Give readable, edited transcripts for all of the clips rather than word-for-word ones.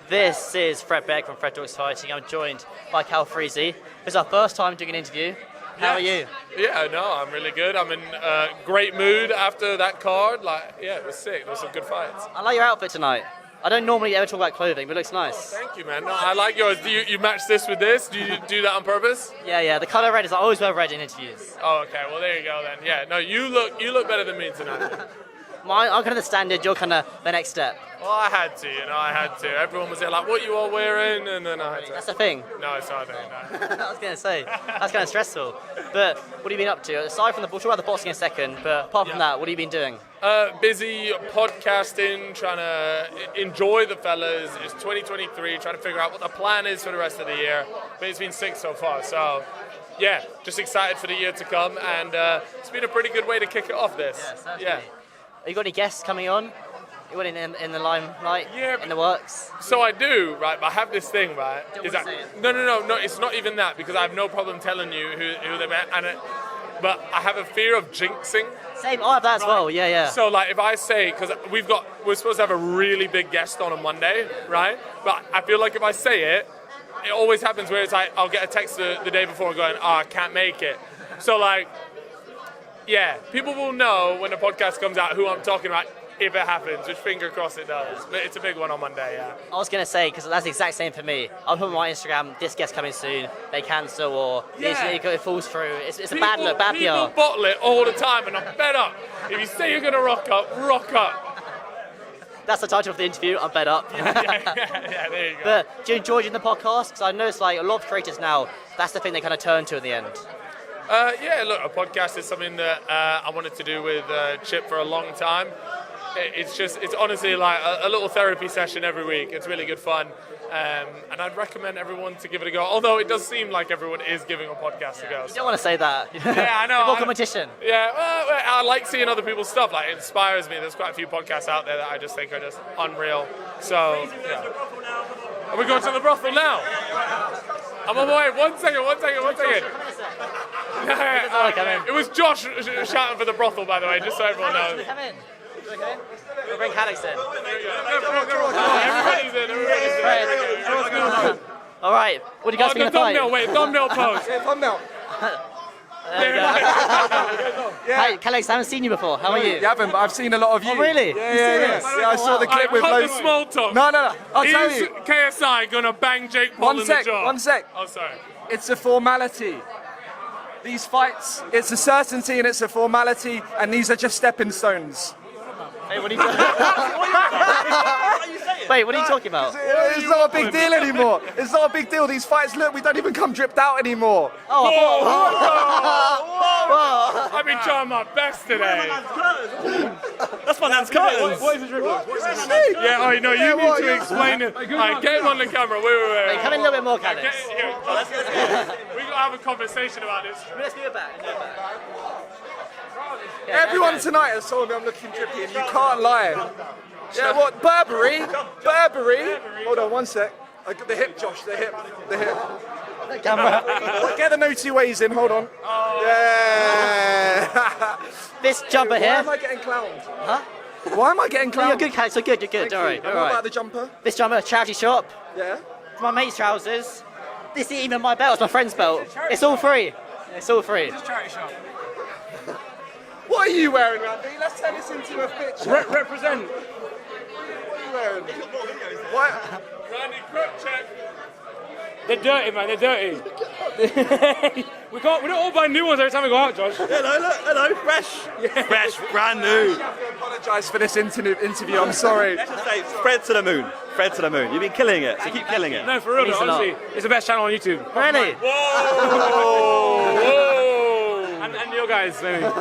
This is Fred Beck from Fred Talks Fighting. I'm joined by Calfreezy. It's our first time doing an interview. How are you? Yeah, no, I'm really good. I'm in great mood after that card. It was sick. There was some good fights. I like your outfit tonight. I don't normally ever talk about clothing, but it looks nice. Thank you, man. No, I like yours. Do you match this with this? Do you do that on purpose? Yeah. The colour red is I always wear red in interviews. Oh, okay. Well, there you go then. Yeah. No, you look better than me tonight. I'm kind of the standard. You're kind of the next step. Well, I had to. Everyone was there like, what you all wearing? And then I had to. That's the thing. No, it's not a thing. No. I was going to say, that's kind of stressful. But what have you been up to? Aside from we'll talk about the boxing in a second, but apart from that, what have you been doing? Busy podcasting, trying to enjoy the fellas. It's 2023, trying to figure out what the plan is for the rest of the year. But it's been sick so far, so yeah, just excited for the year to come. And it's been a pretty good way to kick it off this. Yeah. Have you got any guests coming on? You want in the limelight? Yeah. In the works? So I do, right? But I have this thing, right? Is that No. It's not even that, because I have no problem telling you who they met. But I have a fear of jinxing. Same. I have that as well. Yeah. So if I say, because we're supposed to have a really big guest on Monday, right? But I feel like if I say it always happens where it's like I'll get a text the day before going, I can't make it. So yeah, people will know when the podcast comes out who I'm talking about if it happens, which finger crossed it does. But it's a big one on Monday, yeah. I was going to say, because that's the exact same for me. I'll put on my Instagram, this guest coming soon, they cancel, or it falls through. It's a bad look, bad PR. People bottle it all the time, and I'm fed up. If you say you're going to rock up. That's the title of the interview, I'm fed up. Yeah, there you go. But do you enjoy doing the podcast? Because I noticed a lot of creators now, that's the thing they kind of turn to in the end. Look, a podcast is something that I wanted to do with Chip for a long time. It's honestly like a little therapy session every week. It's really good fun. And I'd recommend everyone to give it a go. Although it does seem like everyone is giving a podcast a go. You don't want to say that. Yeah, I know. More competition. Yeah, well, I like seeing other people's stuff. It inspires me. There's quite a few podcasts out there that I just think are just unreal. So, yeah. Are we going to the brothel now? I'm on my way. One second. It was Josh shouting for the brothel, by the way, just so everyone knows. Come in. Okay. We'll bring Callux in. Everybody's in. All right. What do you guys think of the fight? Thumbnail pose. Thumbnail. Hey, Callux, I haven't seen you before. How are you? You haven't, but I've seen a lot of you. Oh, really? Yeah, I saw the clip with cut loads. the small talk. No. I'll tell Is you. KSI gonna bang Jake Paul in the jaw? One sec. Oh, sorry. It's a formality. These fights, it's a certainty and it's a formality, and these are just stepping stones. Hey, what are you talking Wait, what are you talking about? It's not a big deal anymore. It's not a big deal. These fights, look, we don't even come dripped out anymore. Whoa. I've been trying my best today. That's my man's curtains. What is the dribble? Yeah, you need to explain it. Alright, get him on the camera. Wait. Come in a little bit more, Callux. We gotta have a conversation about this. Let's move it back. Everyone tonight has told me I'm looking drippy, and you can't lie. Yeah, what? Burberry? Hold on, one sec. I got the hip, Josh, the hip. Camera. Get the naughty ways in, hold on. Yeah. This jumper Why here. am I getting clowned? Huh? Why am I getting No, you're clowned? good, Callux. You're good. Thank Don't worry. you. And what about the jumper? This jumper, charity shop. Yeah. For my mate's trousers. This isn't even my belt. It's my friend's belt. It's all free. Charity shop. What are you wearing, Randy? Let's turn this into a picture. Represent. What are you wearing? What? Randy, quick check. They're dirty, man. They're dirty. we don't all buy new ones every time we go out, Josh. Hello, fresh, brand new. I have to apologise for this interview. I'm sorry. Let's just say, Fred to the moon. You've been killing it, so keep killing it. No, for real, Means a honestly, it's the best channel on YouTube. Really? Whoa. And your guys, maybe. Yeah.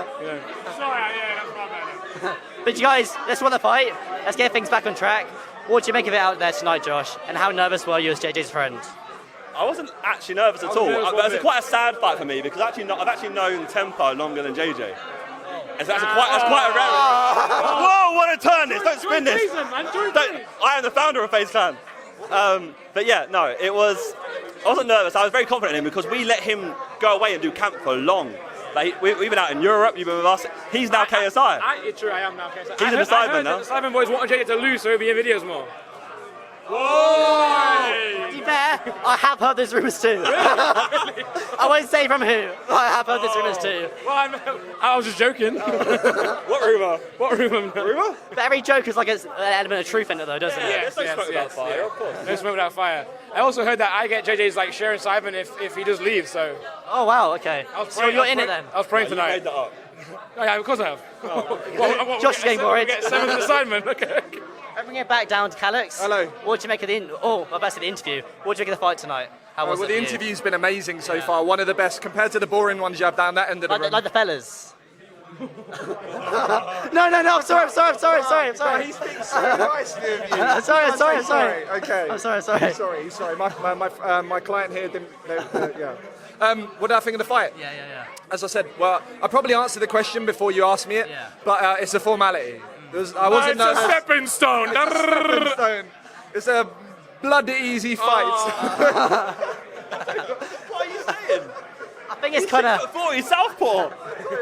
Sorry, that's my bad. But you guys, let's run the fight. Let's get things back on track. What do you make of it out there tonight, Josh? And how nervous were you as JJ's friend? I wasn't actually nervous at all. It was quite a sad fight for me because I've actually known Tempo longer than JJ. That's quite a rarity. Whoa, what a turn this! Don't spin this. I am the founder of FaZe Clan. But yeah, no, I wasn't nervous. I was very confident in him because we let him go away and do camp for long. We've been out in Europe, you've been with us. He's now KSI. It's true, I am now KSI. He's in the Sidemen now. The Sidemen boys wanted JJ to lose so he'll be in videos more. Whoa! I have heard these rumours too. I won't say from who. But I have heard these rumours too. Well, I was just joking. What rumour? What rumour? Rumour? But every joke is like an element of truth in it, though, doesn't it? Yes, There's no smoke without fire, of course. No smoke without fire. I also heard that I get JJ's like sharing Sidemen if he does leave. So Oh wow, okay. So you're in it then. I was praying You tonight. made that up. Oh, yeah, of course I have. Well, Josh is getting worried. Get 7 Sidemen. Okay. I bring it back down to Callux. Hello. What did you make of the the interview? What did you make of the fight tonight? How was Well, it? the for you? interview's been amazing so far. One of the best compared to the boring ones you have down that end of the room. Like the fellas. No. I'm sorry. He speaks so nicely of you. I'm sorry. Okay. I'm sorry. Sorry. My client here didn't. Yeah. What did I think of the fight? Yeah. As I said, well, I probably answered the question before you asked me it, Yeah. but it's a formality. I wasn't It's a nervous. stepping stone. Stepping stone. It's a bloody easy fight. What are you saying? I think it's kind of. 40 Southpaw.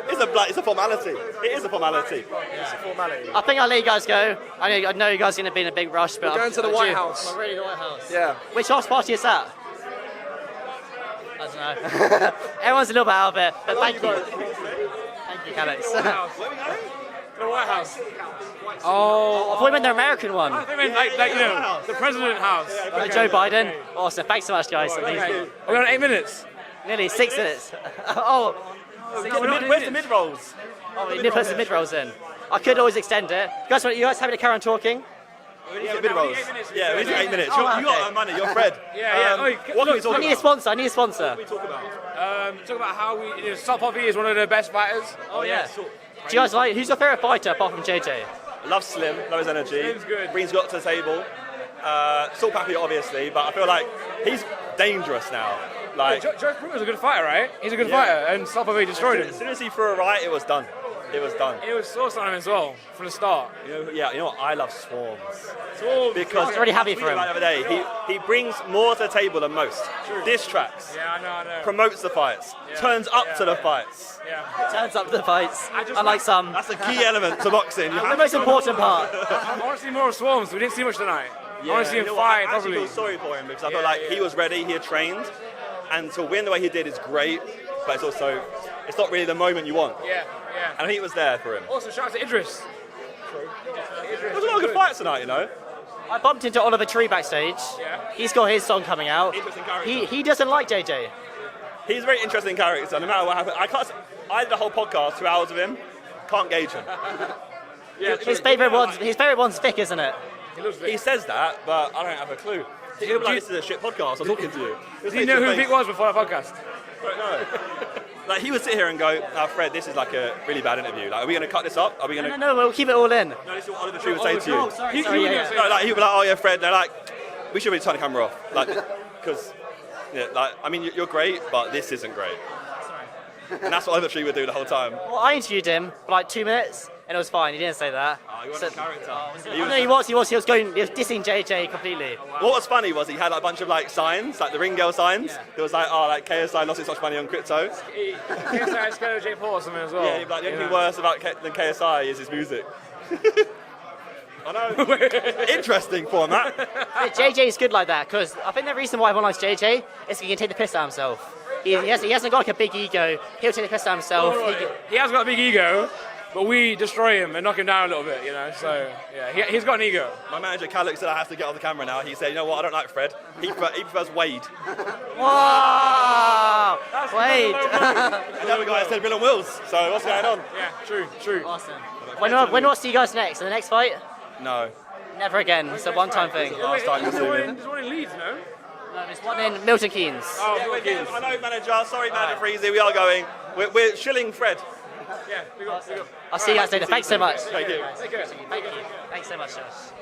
It's a formality. It is a formality. It's a formality. I think I'll let you guys go. I know you guys are going to be in a big rush, but We're going to the White House. We're really the White House. Yeah. Which house party is that? I don't know. Everyone's a little bit out of it, but thank you. Thank you, Callux. Where are we going? The White House. Oh, I thought you meant the American one. I think like you know, the President House. Joe Biden. Awesome. Thanks so much, guys. Okay. We're on 8 minutes. Nearly 6 minutes. Oh, Where's the mid-rolls? you need to put some mid rolls in. I could always extend it. You guys happy to carry on talking? Yeah, mid-rolls. Yeah, we need 8 minutes. Oh, You got okay. our money. You're Fred. Yeah. What can we talk I need a about? sponsor. I need a sponsor. What can we talk about? Talk about how Stop Poppy is one of the best fighters. Oh yeah. Do you guys like? Who's your favorite fighter apart from JJ? Love Slim, love his energy. Slim's good. Brings got to the table. Salt Pappy, obviously, but I feel like he's dangerous now. Like, George Brooker's a good fighter, right? He's a good fighter, and Stop Poppy destroyed as him. soon as he threw a right, it was done. It was done. It was sauce on him as well from the start. You know what? I love Swarms. Because I was really happy for him. The other day, he brings more to the table than most. Diss tracks, Yeah, I know. promotes the fights, turns up to the fights. Yeah. Turns up the fights. I just Unlike some. That's a key element to boxing. You The have most important part. I want to see more of Swarms. We didn't see much tonight. I want to see him you know what? I fight actually properly. feel sorry for him because I feel like he was ready, he had trained, and to win the way he did is great, but it's also, it's not really the moment you want. Yeah. And I think it was there for him. Also, shout out to Idris. There was a lot of good fights tonight, you know. I bumped into Oliver Tree backstage. Yeah. He's got his song coming out. Interesting character. He doesn't like JJ. He's a very interesting character, no matter what happens. I did the whole podcast, 2 hours of him, can't gauge him. His favourite one's Vic, isn't it? He says that, but I don't have a clue. He'll be like, this is a shit podcast, I'm talking to you. Do you know who Vic was before the podcast? I don't know. Like, he would sit here and go, Fred, this is like a really bad interview. Like, are we going to cut this up? Are we going to... No, we'll keep it all in. No, this is what Oliver Tree would say to you. Sorry, Sorry, yeah. No, like, he'd be like, oh yeah, Fred, they're like, we should really turn the camera off. Like, because, yeah, like, I mean, you're great, but this isn't great. And that's what Oliver Tree would do the whole time. Well, I interviewed him for like 2 minutes, and it was fine. He didn't say that. Oh, he wasn't a character. He was dissing JJ completely. What was funny was he had like, a bunch of like signs, like the ring girl signs. Yeah. It was like, oh, like KSI lost so much money on crypto. KSI scared of Jake Paul or something as well. Yeah, he'd be like, the only thing worse about than KSI is his music. I know. Interesting format. Yeah, JJ is good like that because I think the reason why everyone likes JJ is he can take the piss out of himself. He hasn't got like a big ego. He'll take the piss out of himself. He has got a big ego, but we destroy him and knock him down a little bit, you know. So yeah, he's got an ego. My manager Callux said I have to get off the camera now. He said, you know what, I don't like Fred. He prefers Wade. Wow! Wait. And the other guy said Bill and Wills. So what's going on? Yeah, true. Awesome. When will I see you guys next? In the next fight? No. Never again. It's a one-time thing. Last time you'll see me. There's one in Leeds, no? No, there's one in Milton Keynes. Yeah, I know, manager. Sorry, manager Freezy. We are going. We're shilling Fred. Yeah, we got. I'll see you guys later. Thanks so much. Thank you. Take care. Thank you. Thanks so much, Josh.